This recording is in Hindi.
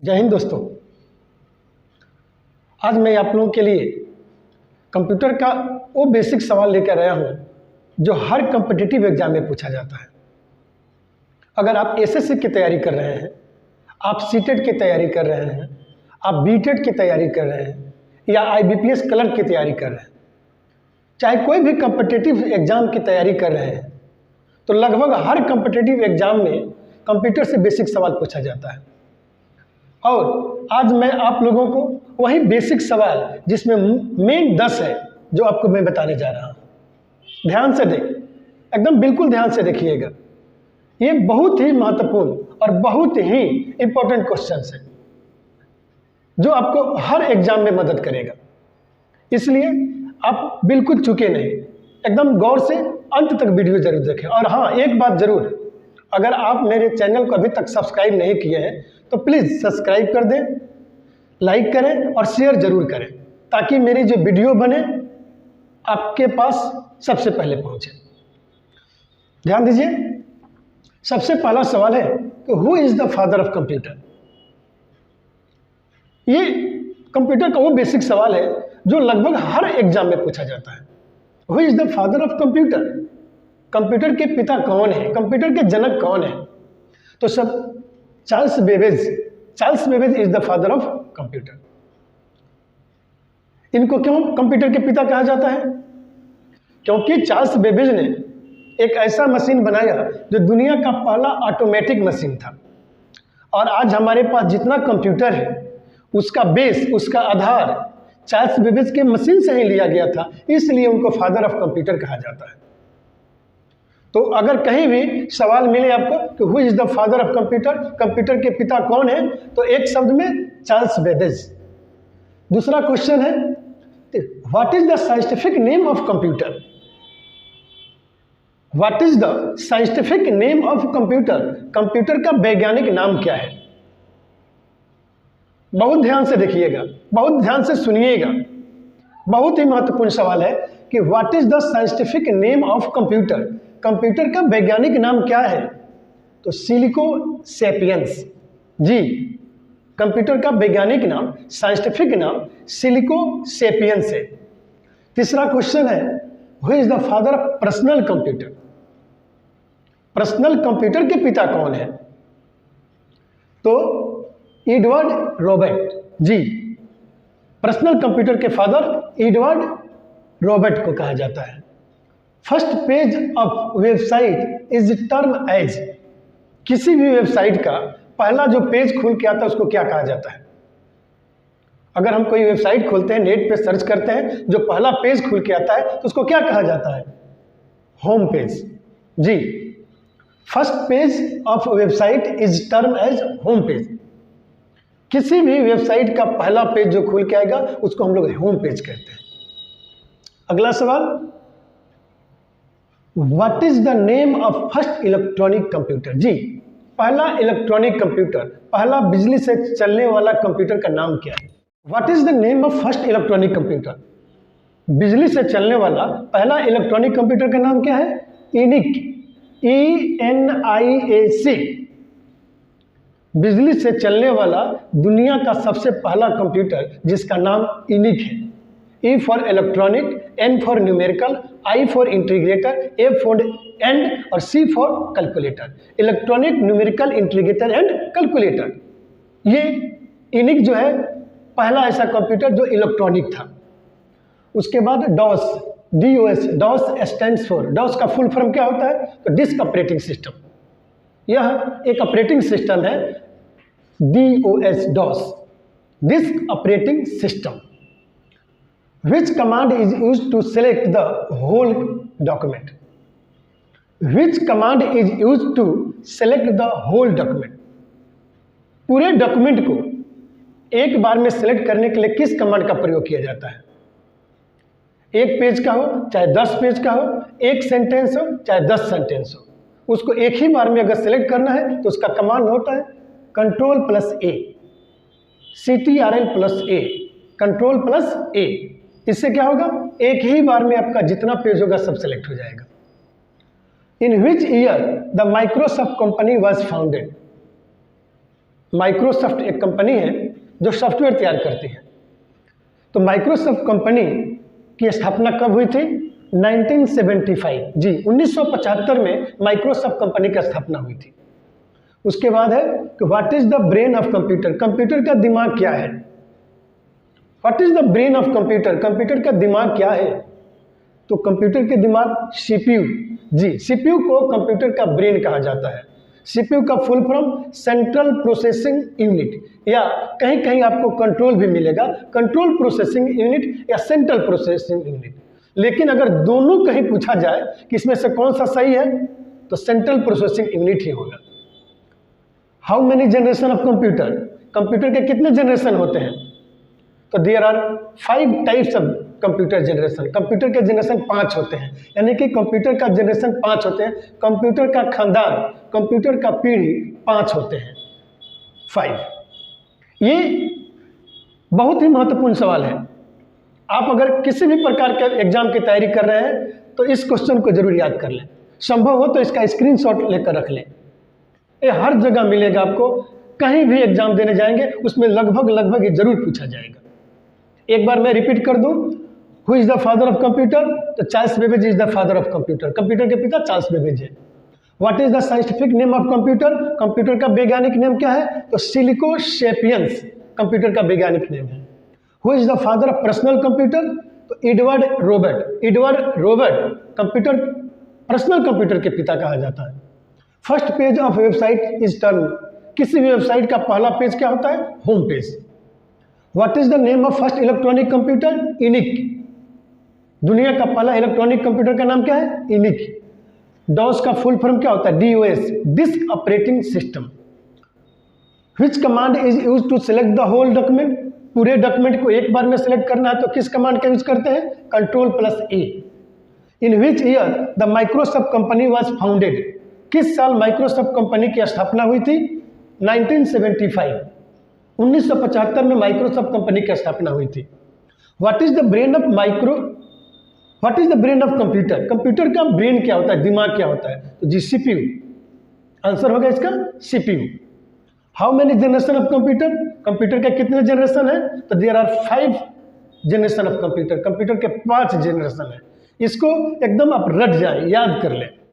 जय हिंद दोस्तों। आज मैं आप लोगों के लिए कंप्यूटर का वो बेसिक सवाल लेकर आया हूँ जो हर कॉम्पिटिटिव एग्जाम में पूछा जाता है। अगर आप एसएससी की तैयारी कर रहे हैं, आप सीटेट की तैयारी कर रहे हैं, आप बीटेट की तैयारी कर रहे हैं या आईबीपीएस क्लर्क की तैयारी कर रहे हैं, चाहे कोई भी कॉम्पिटिटिव एग्जाम की तैयारी कर रहे हैं, तो लगभग हर कॉम्पिटिटिव एग्जाम में कंप्यूटर से बेसिक सवाल पूछा जाता है। और आज मैं आप लोगों को वही बेसिक सवाल जिसमें मेन 10 है जो आपको मैं बताने जा रहा हूँ। ध्यान से देख, एकदम बिल्कुल ध्यान से देखिएगा। ये बहुत ही महत्वपूर्ण और बहुत ही इंपॉर्टेंट क्वेश्चंस है जो आपको हर एग्जाम में मदद करेगा। इसलिए आप बिल्कुल चूके नहीं, एकदम गौर से अंत तक वीडियो जरूर देखें। और हाँ, एक बात जरूर, अगर आप मेरे चैनल को अभी तक सब्सक्राइब नहीं किए हैं तो प्लीज़ सब्सक्राइब कर दें, लाइक करें और शेयर जरूर करें, ताकि मेरी जो वीडियो बने आपके पास सबसे पहले पहुंचे। ध्यान दीजिए, सबसे पहला सवाल है कि who is the father of computer. ये कंप्यूटर का वो बेसिक सवाल है जो लगभग हर एग्जाम में पूछा जाता है। Who is the father of computer, computer के पिता कौन है, कंप्यूटर के जनक कौन है? तो सब Charles Babbage is the father of computer. इनको क्यों कंप्यूटर के पिता कहा जाता है? क्योंकि चार्ल्स बेबेज ने एक ऐसा मशीन बनाया जो दुनिया का पहला ऑटोमेटिक मशीन था। और आज हमारे पास जितना कंप्यूटर है उसका बेस, उसका आधार चार्ल्स बेबेज के मशीन से ही लिया गया था, इसलिए उनको फादर ऑफ कंप्यूटर कहा जाता है। तो अगर कहीं भी सवाल मिले आपको कि who is the father of computer, computer के पिता कौन है, तो एक शब्द में चार्ल्स बेबेज। दूसरा क्वेश्चन है what is the scientific name of computer. What is the scientific name of computer, computer का वैज्ञानिक नाम क्या है? बहुत ध्यान से देखिएगा, बहुत ध्यान से सुनिएगा, बहुत ही महत्वपूर्ण सवाल है कि what is the scientific name of computer, computer का वैज्ञानिक नाम क्या है? तो सिलिको सेपियंस। जी, कंप्यूटर का वैज्ञानिक नाम, साइंटिफिक नाम सिलिको सेपियंस है। तीसरा क्वेश्चन है who is the father of personal computer, personal computer के पिता कौन है? तो एडवर्ड रॉबर्ट। जी, पर्सनल कंप्यूटर के फादर एडवर्ड रॉबर्ट को कहा जाता है। First page of website is term as, किसी भी वेबसाइट का पहला जो पेज खुल के आता है उसको क्या कहा जाता है? अगर हम कोई वेबसाइट खोलते हैं, नेट पे सर्च करते हैं, जो पहला पेज खुल के आता है तो उसको क्या कहा जाता है? Home page. जी, first page of website is term as home page. किसी भी वेबसाइट का पहला पेज जो खुल के आएगा उसको हम लोग होम पेज कहते हैं। अगला सवाल, what is the name of first electronic computer. जी, पहला इलेक्ट्रॉनिक कंप्यूटर, पहला बिजली से चलने वाला कंप्यूटर का नाम क्या है? What is the name of first electronic computer, बिजली से चलने वाला पहला इलेक्ट्रॉनिक कंप्यूटर का नाम क्या है? ENIAC, ENIAC। बिजली से चलने वाला दुनिया का सबसे पहला कंप्यूटर जिसका नाम ENIAC है। E for electronic, N for numerical, I for integrator, A for and और C for calculator. Electronic, numerical, integrator and calculator. ये ENIAC जो है पहला ऐसा कंप्यूटर जो इलेक्ट्रॉनिक था। उसके बाद DOS, DOS, DOS stands for, DOS का फुल फॉर्म क्या होता है? तो डिस्क ऑपरेटिंग सिस्टम। यह एक ऑपरेटिंग सिस्टम है, DOS, disk operating system. Which command is used to select the whole document? Which command is used to select the whole document? पूरे डॉक्यूमेंट को एक बार में सेलेक्ट करने के लिए किस कमांड का प्रयोग किया जाता है? एक पेज का हो चाहे 10 पेज का हो, एक सेंटेंस हो चाहे 10 सेंटेंस हो, उसको एक ही बार में अगर सेलेक्ट करना है तो उसका कमांड होता है Ctrl+A, Ctrl+A, Ctrl+A। इससे क्या होगा? एक ही बार में आपका जितना पेज होगा सब सेलेक्ट हो जाएगा। In which year the Microsoft company was founded, Microsoft एक कंपनी है जो सॉफ्टवेयर तैयार करती है। तो माइक्रोसॉफ्ट कंपनी की स्थापना कब हुई थी? 1975। जी, 1975 में माइक्रोसॉफ्ट कंपनी की स्थापना हुई थी। उसके बाद है कि what is the brain of computer, computer का दिमाग क्या है? What is the brain of computer, computer का दिमाग क्या है? तो कंप्यूटर के दिमाग सीपीयू। जी, सीपीयू को कंप्यूटर का ब्रेन कहा जाता है। सीपीयू का full form central processing unit, या कहीं कहीं आपको कंट्रोल भी मिलेगा, कंट्रोल प्रोसेसिंग यूनिट या सेंट्रल प्रोसेसिंग यूनिट। लेकिन अगर दोनों कहीं पूछा जाए कि इसमें से कौन सा सही है, तो सेंट्रल प्रोसेसिंग यूनिट ही होगा। How many generation of computer, computer के कितने जनरेशन होते हैं? तो there are 5 types of computer generation. Computer के जनरेशन 5 होते हैं, यानी कि कंप्यूटर का जनरेशन 5 होते हैं। कंप्यूटर का खानदान, कंप्यूटर का पीढ़ी 5 होते हैं, 5। ये बहुत ही महत्वपूर्ण सवाल है। आप अगर किसी भी प्रकार के एग्जाम की तैयारी कर रहे हैं तो इस क्वेश्चन को जरूर याद कर लें। संभव हो तो इसका स्क्रीनशॉट लेकर रख लें। ये हर जगह मिलेगा आपको, कहीं भी एग्जाम देने जाएंगे उसमें लगभग ये जरूर पूछा जाएगा। एक बार मैं रिपीट कर दूं, who is the father of computer? तो Charles Babbage is the father of computer. Computer के पिता चार्ल्स बेबेज है। What is the scientific name of computer? Computer का वैज्ञानिक नाम क्या है? तो सिलिको सेपियंस कंप्यूटर का वैज्ञानिक नाम है। Who is the father of personal computer? तो Edward Robert. Edward Robert computer, personal computer के पिता कहा जाता है। First page of website is turn, किसी भी वेबसाइट का पहला पेज क्या होता है? Home page. What is the name of first electronic computer? ENIAC. दुनिया का पहला इलेक्ट्रॉनिक कंप्यूटर का नाम क्या है? इनिक। डॉस का फुल फॉर्म क्या होता है? D O S, disk operating system. Which command is use to select the whole document? पूरे डॉक्यूमेंट को एक बार में सेलेक्ट करना है तो किस कमांड का यूज करते हैं? Ctrl+A। In which year the Microsoft company was founded? किस साल माइक्रोसॉफ्ट कंपनी की स्थापना हुई थी? 1975। 1975 में माइक्रोसॉफ्ट कंपनी की स्थापना हुई थी। What is the brain of what is the brain of computer? Computer का ब्रेन क्या होता है, दिमाग क्या होता है? तो जी, सीपीयू। आंसर होगा इसका CPU. How many generation of computer? Computer के कितने जनरेशन है? तो there are 5 generation of computer. Computer के 5 जनरेशन है। इसको एकदम आप रट जाए, याद कर लें।